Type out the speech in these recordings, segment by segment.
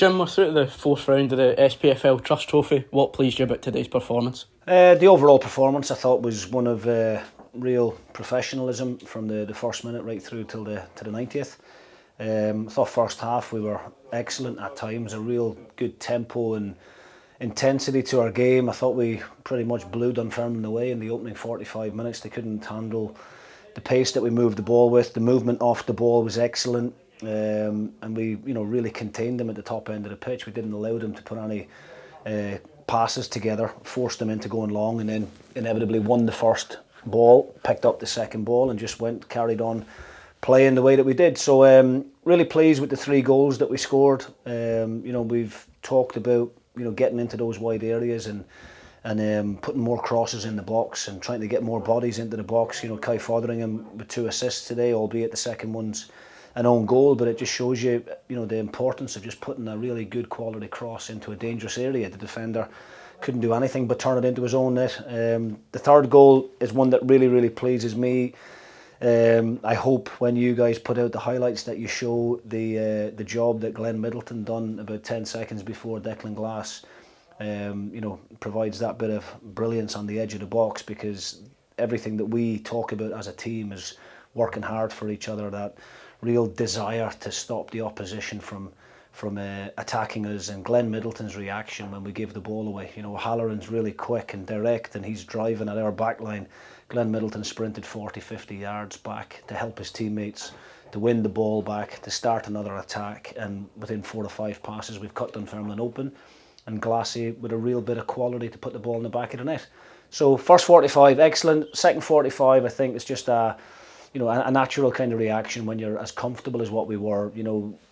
Jim, we're through to the fourth round of the SPFL Trust Trophy. What pleased you about today's performance? The overall performance I thought was one of real professionalism from the first minute right through till the 90th. I thought first half we were excellent at times, a real good tempo and intensity to our game. I thought we pretty much blew Dunfermline away in the opening 45 minutes. They couldn't handle the pace that we moved the ball with. The movement off the ball was excellent, and we really contained them at the top end of the pitch. We didn't allow them to put any passes together, forced them into going long, and then inevitably won the first ball, picked up the second ball, and just carried on playing the way that we did. So really pleased with the 3 goals that we scored. We've talked about getting into those wide areas and putting more crosses in the box and trying to get more bodies into the box. Kai Fotheringham with 2 assists today, albeit the second one's an own goal, but it just shows you, the importance of just putting a really good quality cross into a dangerous area. The defender couldn't do anything but turn it into his own net. The third goal is one that really, really pleases me. I hope when you guys put out the highlights that you show the job that Glenn Middleton done about 10 seconds before Declan Glass provides that bit of brilliance on the edge of the box, because everything that we talk about as a team is working hard for each other, that real desire to stop the opposition from attacking us, and Glenn Middleton's reaction when we give the ball away. Halloran's really quick and direct and he's driving at our back line. Glenn Middleton sprinted 40-50 yards back to help his teammates, to win the ball back, to start another attack, and within 4 or 5 passes we've cut Dunfermline open, and Glassy with a real bit of quality to put the ball in the back of the net. So first 45 excellent, second 45 I think it's just a natural kind of reaction when you're as comfortable as what we were.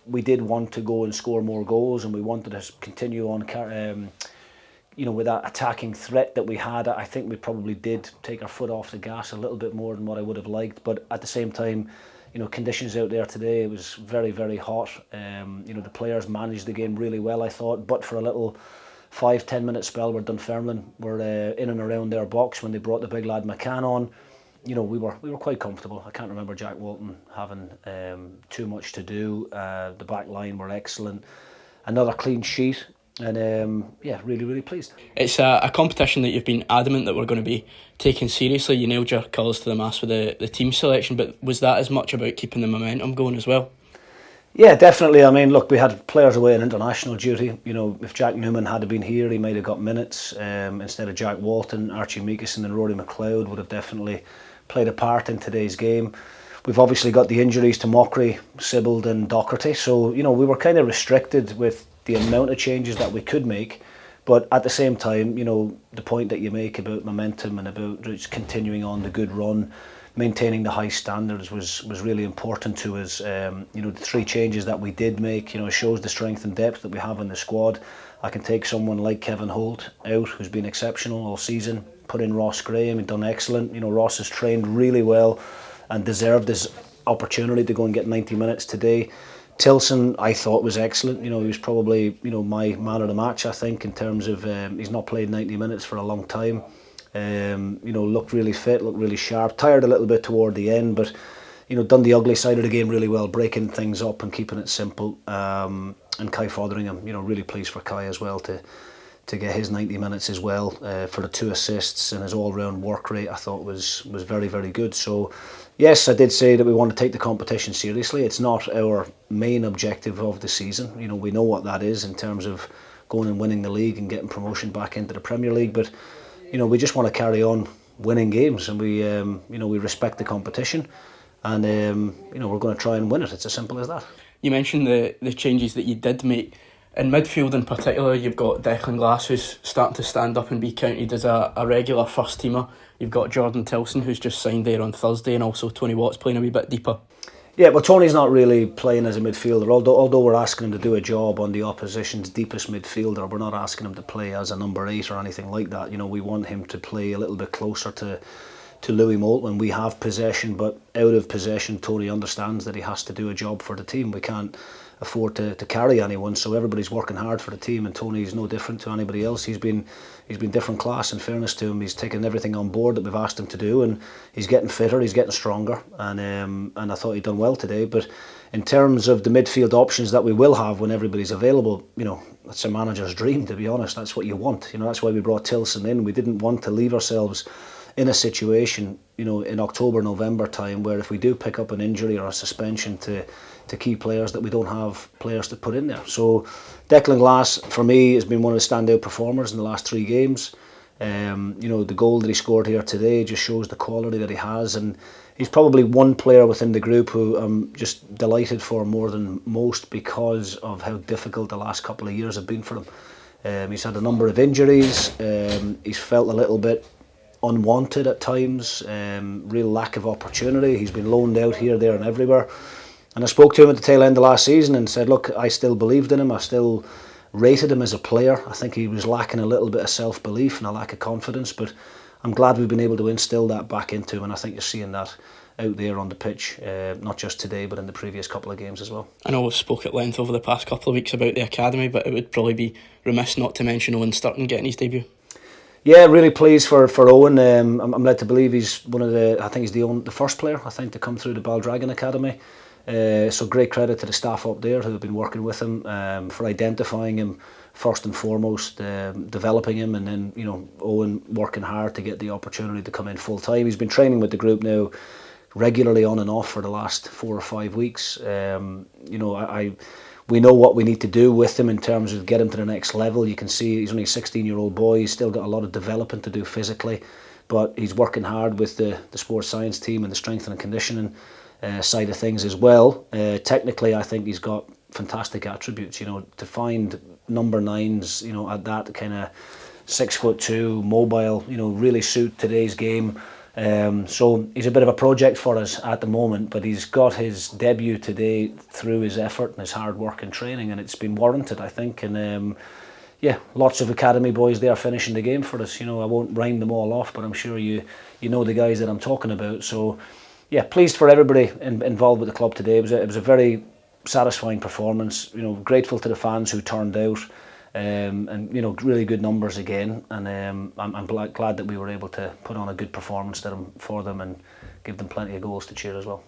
We did want to go and score more goals, and we wanted to continue on with that attacking threat that we had. I think we probably did take our foot off the gas a little bit more than what I would have liked, but at the same time, conditions out there today, it was very, very hot. The players managed the game really well, I thought, but for a little 5-10 minute spell where Dunfermline were in and around their box when they brought the big lad McCann on, we were quite comfortable. I can't remember Jack Walton having too much to do. The back line were excellent. Another clean sheet. And really, really pleased. It's a competition that you've been adamant that we're going to be taking seriously. You nailed your colours to the mast with the team selection, but was that as much about keeping the momentum going as well? Yeah, definitely. I mean, look, we had players away on international duty. If Jack Newman had been here, he might have got minutes. Instead of Jack Walton, Archie Meekison and Rory McLeod would have definitely played a part in today's game. We've obviously got the injuries to Mockery, Sibbald and Docherty. So, we were kind of restricted with the amount of changes that we could make, but at the same time, the point that you make about momentum and about just continuing on the good run, maintaining the high standards was really important to us. The 3 changes that we did make, shows the strength and depth that we have in the squad. I can take someone like Kevin Holt out, who's been exceptional all season, put in Ross Graham and done excellent. Ross has trained really well and deserved his opportunity to go and get 90 minutes today. Tilson, I thought, was excellent. He was probably, my man of the match, I think, in terms of he's not played 90 minutes for a long time. Looked really fit, looked really sharp. Tired a little bit toward the end, but done the ugly side of the game really well, breaking things up and keeping it simple. And Kai Fotheringham, really pleased for Kai as well to get his 90 minutes as well, for the 2 assists, and his all-round work rate I thought was very, very good. So yes, I did say that we want to take the competition seriously. It's not our main objective of the season. We know what that is in terms of going and winning the league and getting promotion back into the Premier League, but we just want to carry on winning games, and we respect the competition, and we're going to try and win it. It's as simple as that. You mentioned the changes that you did make. In midfield in particular, you've got Declan Glass, who's starting to stand up and be counted as a regular first teamer. You've got Jordan Tilson, who's just signed there on Thursday, and also Tony Watts playing a wee bit deeper. Yeah, well, Tony's not really playing as a midfielder, although we're asking him to do a job on the opposition's deepest midfielder. We're not asking him to play as a number 8 or anything like that. We want him to play a little bit closer to Louis Moult when we have possession, but out of possession, Tony understands that he has to do a job for the team. We can't afford to carry anyone. So everybody's working hard for the team, and Tony's no different to anybody else. He's been different class. In fairness to him, he's taken everything on board that we've asked him to do, and he's getting fitter, he's getting stronger, and I thought he'd done well today. But in terms of the midfield options that we will have when everybody's available, that's a manager's dream, to be honest. That's what you want. That's why we brought Tilson in. We didn't want to leave ourselves in a situation, in October, November time, where if we do pick up an injury or a suspension to key players, that we don't have players to put in there. So Declan Glass, for me, has been one of the standout performers in the last 3 games. The goal that he scored here today just shows the quality that he has, and he's probably one player within the group who I'm just delighted for more than most, because of how difficult the last couple of years have been for him. He's had a number of injuries. He's felt a little bit unwanted at times, real lack of opportunity. He's been loaned out here, there and everywhere. And I spoke to him at the tail end of last season and said, look, I still believed in him. I still rated him as a player. I think he was lacking a little bit of self-belief and a lack of confidence, but I'm glad we've been able to instill that back into him, and I think you're seeing that out there on the pitch, not just today but in the previous couple of games as well. I know we've spoke at length over the past couple of weeks about the academy, but it would probably be remiss not to mention Owen Sturton getting his debut. Yeah, really pleased for Owen. I'm led to believe he's the first player, I think, to come through the Baldragon Academy. So great credit to the staff up there who have been working with him for identifying him first and foremost, developing him, and then Owen working hard to get the opportunity to come in full time. He's been training with the group now regularly on and off for the last 4 or 5 weeks. We know what we need to do with him in terms of get him to the next level. You can see he's only a 16-year-old boy. He's still got a lot of development to do physically, but he's working hard with the sports science team and the strength and conditioning side of things as well. Technically, I think he's got fantastic attributes. To find number 9s, at that kind of 6'2", mobile, really suit today's game. So he's a bit of a project for us at the moment, but he's got his debut today through his effort and his hard work and training, and it's been warranted, I think. And lots of academy boys there finishing the game for us. I won't rhyme them all off, but I'm sure you know the guys that I'm talking about. So yeah, pleased for everybody involved with the club today. It was a very satisfying performance. Grateful to the fans who turned out. And really good numbers again, and I'm glad that we were able to put on a good performance for them and give them plenty of goals to cheer as well.